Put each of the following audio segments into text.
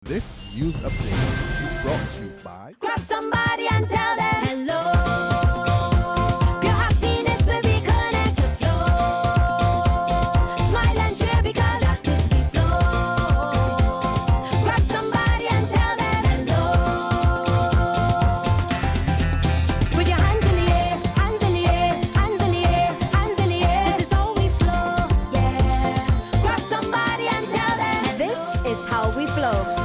This news update is brought to you by Grab somebody and tell them hello. Your happiness will be connect to flow. Smile and cheer because that is we flow. Grab somebody and tell them hello. With your hands in the air, hands in the air, hands in the air, hands in the air. This is how we flow, yeah. Grab somebody and tell them this is how we flow.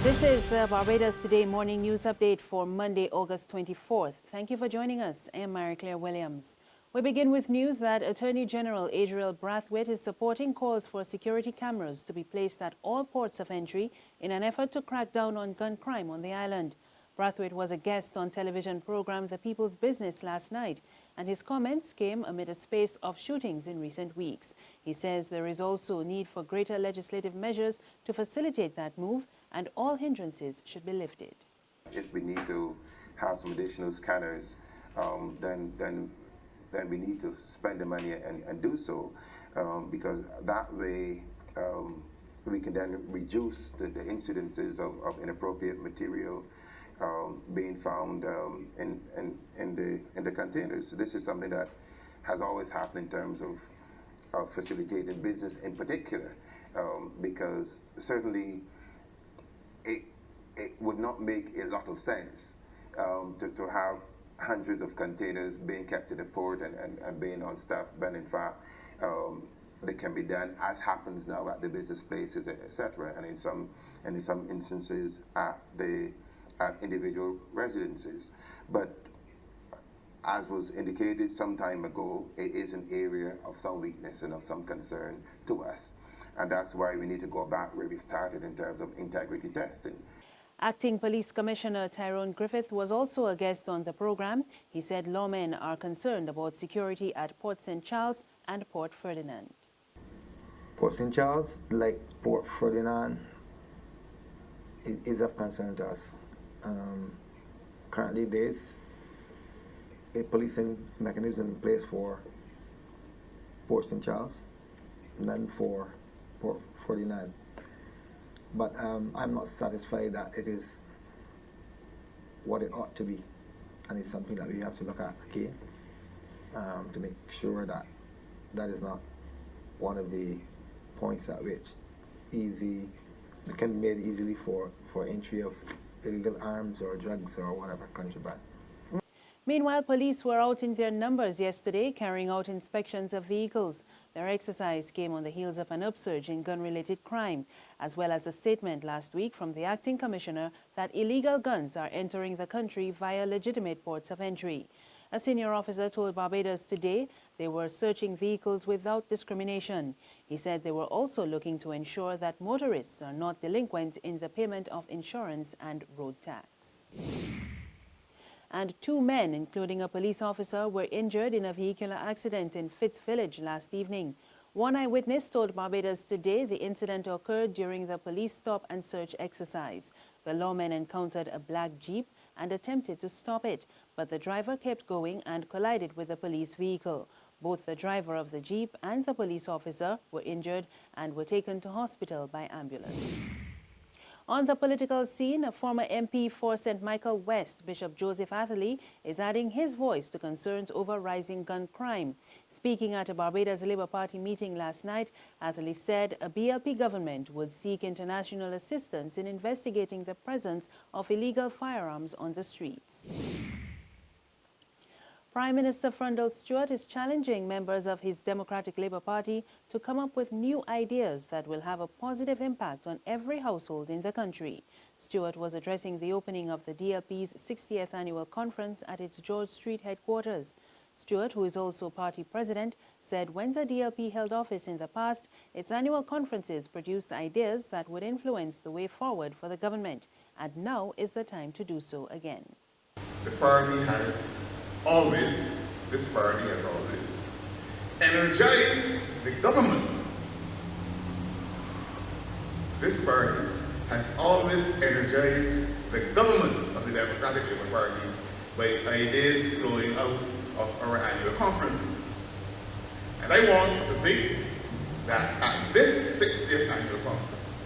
This is the Barbados Today morning news update for Monday, August 24th. Thank you for joining us. I am Mary Claire Williams. We begin with news that Attorney General Adriel Brathwaite is supporting calls for security cameras to be placed at all ports of entry in an effort to crack down on gun crime on the island. Brathwaite was a guest on television program The People's Business last night, and his comments came amid a space of shootings in recent weeks. He says there is also need for greater legislative measures to facilitate that move, and all hindrances should be lifted. If we need to have some additional scanners, then we need to spend the money and do so, because that way we can then reduce the incidences of inappropriate material being found in the containers. So this is something that has always happened in terms of facilitating business in particular, because certainly it would not make a lot of sense to have hundreds of containers being kept in the port and being unstaffed, but in fact they can be done, as happens now at the business places, etc., and in some instances at individual residences. But as was indicated some time ago, it is an area of some weakness and of some concern to us. And that's why we need to go back where we started in terms of integrity testing. Acting Police Commissioner Tyrone Griffith was also a guest on the program. He said lawmen are concerned about security at Port St. Charles and Port Ferdinand. Port St. Charles, like Port Ferdinand, is of concern to us. Currently, there's a policing mechanism in place for Port St. Charles, none for Port Ferdinand. But I'm not satisfied that it is what it ought to be, and it's something that we have to look at again to make sure that that is not one of the points at which it can be made easily for entry of illegal arms or drugs or whatever contraband. Meanwhile, police were out in their numbers yesterday carrying out inspections of vehicles. Their exercise came on the heels of an upsurge in gun-related crime, as well as a statement last week from the acting commissioner that illegal guns are entering the country via legitimate ports of entry. A senior officer told Barbados Today they were searching vehicles without discrimination. He said they were also looking to ensure that motorists are not delinquent in the payment of insurance and road tax. And 2 men, including a police officer, were injured in a vehicular accident in Fitz Village last evening. One eyewitness told Barbados Today the incident occurred during the police stop and search exercise. The lawmen encountered a black Jeep and attempted to stop it, but the driver kept going and collided with the police vehicle. Both the driver of the Jeep and the police officer were injured and were taken to hospital by ambulance. On the political scene, a former MP for St. Michael West, Bishop Joseph Atherley, is adding his voice to concerns over rising gun crime. Speaking at a Barbados Labour Party meeting last night, Atherley said a BLP government would seek international assistance in investigating the presence of illegal firearms on the streets. Prime Minister Freundel Stuart is challenging members of his Democratic Labour Party to come up with new ideas that will have a positive impact on every household in the country. Stuart was addressing the opening of the DLP's 60th annual conference at its George Street headquarters. Stuart, who is also party president, said when the DLP held office in the past, its annual conferences produced ideas that would influence the way forward for the government, and now is the time to do so again. The party has always energized the government. This party has always energized the government of the Democratic Labour Party by ideas flowing out of our annual conferences. And I want to think that at this 60th annual conference,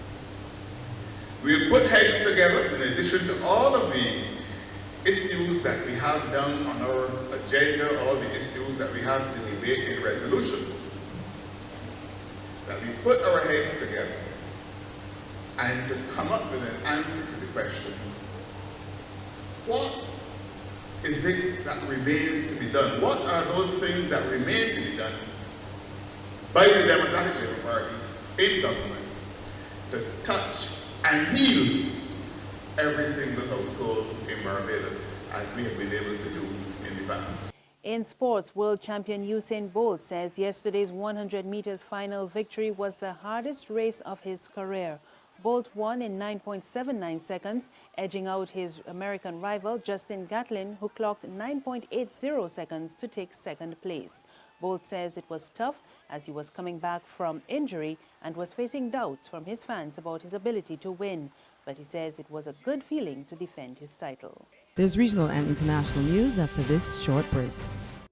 we'll put heads together in addition to all of the issues that we have down on our agenda, all the issues that we have to debate in resolution, that we put our heads together and to come up with an answer to the question, what is it that remains to be done? What are those things that remain to be done by the Democratic Labour Party in government to touch and heal every single household in Barbados, as we have been able to do in the past? In sports, world champion Usain Bolt says yesterday's 100 meters final victory was the hardest race of his career. Bolt won in 9.79 seconds, edging out his American rival Justin Gatlin, who clocked 9.80 seconds to take second place. Bolt says it was tough as he was coming back from injury and was facing doubts from his fans about his ability to win. But he says it was a good feeling to defend his title. There's regional and international news after this short break.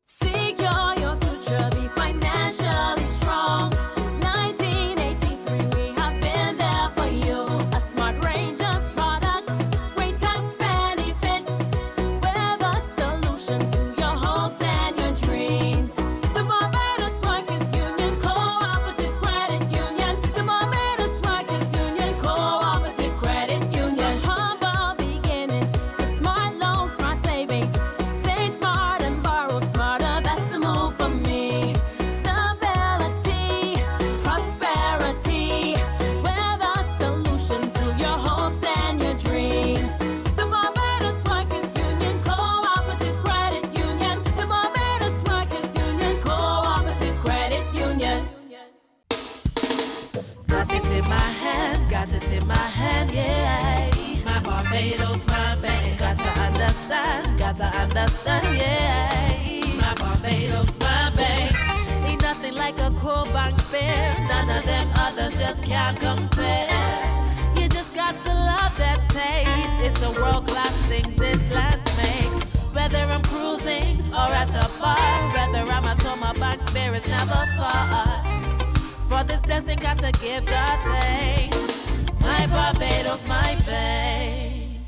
Secure your future, be financially strong. Since 1983, we have been there for you. A smart range of products, great tax benefits. We're the solution to your hopes and your dreams. The Barbados Workers Union Cooperative Credit Union. The Barbados Workers Union Cooperative Credit Union. Humble beginnings to smart loans, smart savings. Save smart and borrow smarter. That's the move for me. Stability, prosperity. We're the solution to your hopes and your dreams. The Barbados Workers Union Cooperative Credit Union. The Barbados Workers Union Cooperative Credit Union. Got it in my hand, yeah. My Barbados, my bank. Got to understand, yeah. My Barbados, my bank. Ain't nothing like a core bank spare. None of them others just can't compare. You just got to love that taste. It's the world-class thing this land makes. Whether I'm cruising or at a bar, whether I'm at home, my bank spare is never far. For this blessing, got to give God thanks. My Barbados, my bank.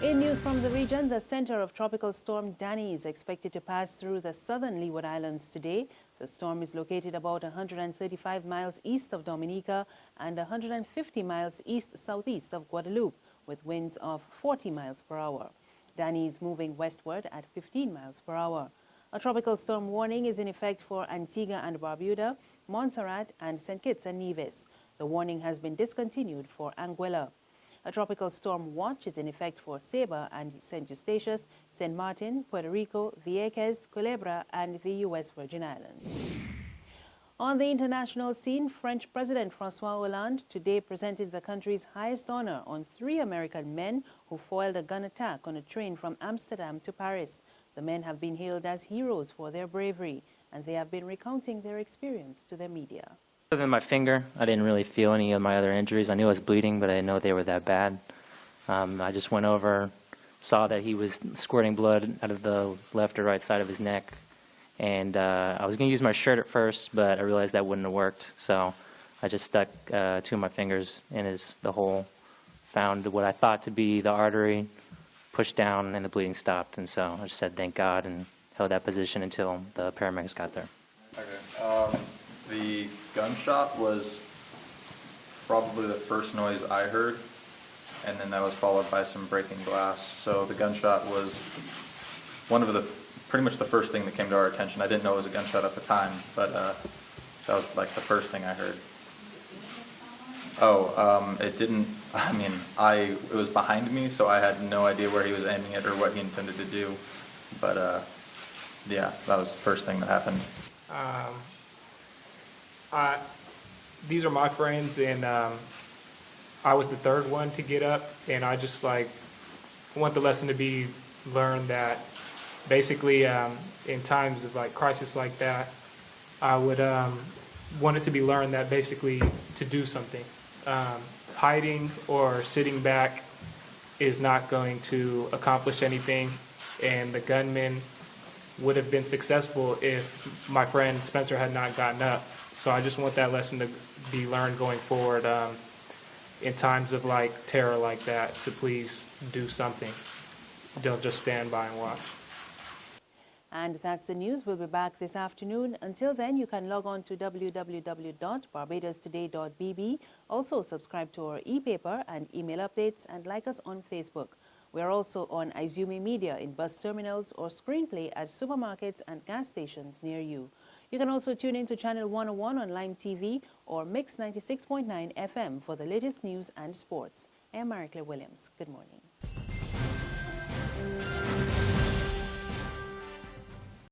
In news from the region, the center of Tropical Storm Danny is expected to pass through the southern Leeward Islands today. The storm is located about 135 miles east of Dominica and 150 miles east-southeast of Guadeloupe, with winds of 40 miles per hour. Danny is moving westward at 15 miles per hour. A tropical storm warning is in effect for Antigua and Barbuda, Montserrat, and St. Kitts and Nevis. The warning has been discontinued for Anguilla. A tropical storm watch is in effect for Saba and St. Eustatius, St. Martin, Puerto Rico, Vieques, Culebra, and the U.S. Virgin Islands. On the international scene, French President François Hollande today presented the country's highest honor on 3 American men who foiled a gun attack on a train from Amsterdam to Paris. The men have been hailed as heroes for their bravery, and they have been recounting their experience to the media. Other than my finger, I didn't really feel any of my other injuries. I knew I was bleeding, but I didn't know they were that bad. I just went over, saw that he was squirting blood out of the left or right side of his neck, and I was going to use my shirt at first, but I realized that wouldn't have worked, so I just stuck 2 of my fingers in the hole, found what I thought to be the artery, pushed down, and the bleeding stopped. And so I just said thank God and held that position until the paramedics got there. Okay. The gunshot was probably the first noise I heard, and then that was followed by some breaking glass. So the gunshot was pretty much the first thing that came to our attention. I didn't know it was a gunshot at the time, but that was like the first thing I heard. It didn't, it was behind me, so I had no idea where he was aiming it or what he intended to do. But yeah, that was the first thing that happened. These are my friends, and I was the third one to get up, and I just want the lesson to be learned that basically in times of crisis like that, I would want it to be learned that basically to do something. Hiding or sitting back is not going to accomplish anything, and the gunmen would have been successful if my friend Spencer had not gotten up. So I just want that lesson to be learned going forward in times of like terror like that, to please do something. Don't just stand by and watch. And that's the news. We'll be back this afternoon. Until then, you can log on to www.barbadostoday.bb. Also, subscribe to our e-paper and email updates, and like us on Facebook. We are also on Izumi Media in bus terminals or screenplay at supermarkets and gas stations near you. You can also tune in to Channel 101 on Lime TV or Mix 96.9 FM for the latest news and sports. I'm Maricla Williams. Good morning.